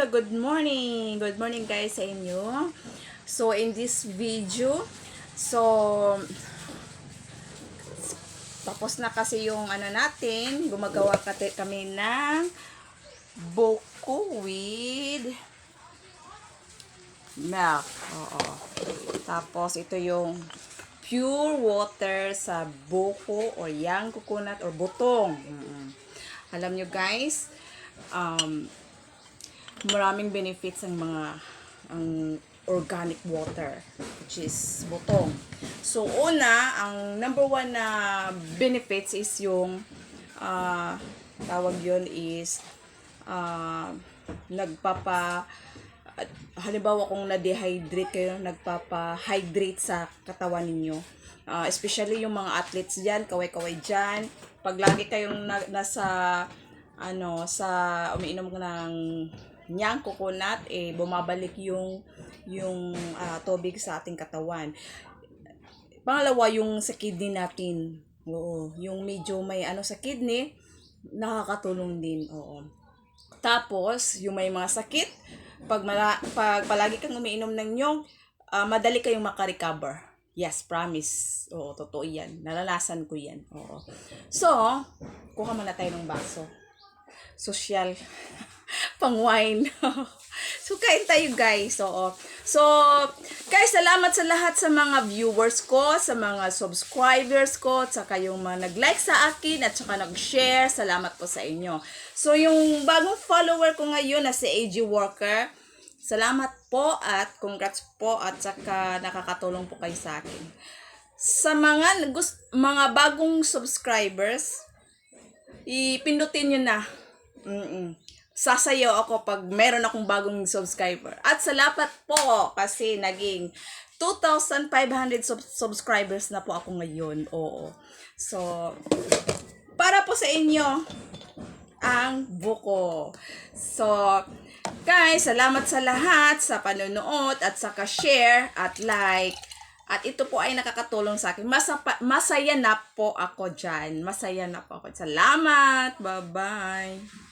Hello, good morning. Good morning guys sa inyo. So in this video, tapos na kasi yung natin, gumagawa kami ng buko with milk. Oo. Tapos ito yung pure water sa buko or young coconut or butong. Alam nyo guys, maraming benefits ang organic water, which is butong. So una, ang number one na benefits is yung tawag yun is halimbawa kung na-dehydrate kayo, nagpapa-hydrate sa katawan ninyo. Especially yung mga athletes dyan, kaway-kaway dyan. Pag lagi kayong nasa umiinom ng young coconut, bumabalik yung tubig sa ating katawan. Pangalawa, yung sa kidney natin. Oo, yung medyo may sa kidney, nakakatulong din. Oo. Tapos, yung may mga sakit, pag palagi kang umiinom ng nyog, madali kayong makarecover. Yes, promise. Oo, totoo yan. Nalalasan ko yan. Oo. So, kuha muna tayo ng baso. Social pang wine. So, kain tayo guys. Oo. So, guys, salamat sa lahat sa mga viewers ko, sa mga subscribers ko, at saka yung mga nag-like sa akin, at saka nag-share. Salamat po sa inyo. So, yung bagong follower ko ngayon na si AG Worker, salamat po at congrats po at saka nakakatulong po kayo sa akin. Sa mga bagong subscribers, ipindutin nyo na. Sasayaw ako pag meron akong bagong subscriber. At salamat po kasi naging 2,500 subscribers na po ako ngayon. Oo. So, para po sa inyo ang buko. So, guys, salamat sa lahat sa panonood at saka share at like. At ito po ay nakakatulong sa akin. Masaya na po ako dyan. Masaya na po ako. Salamat. Bye-bye.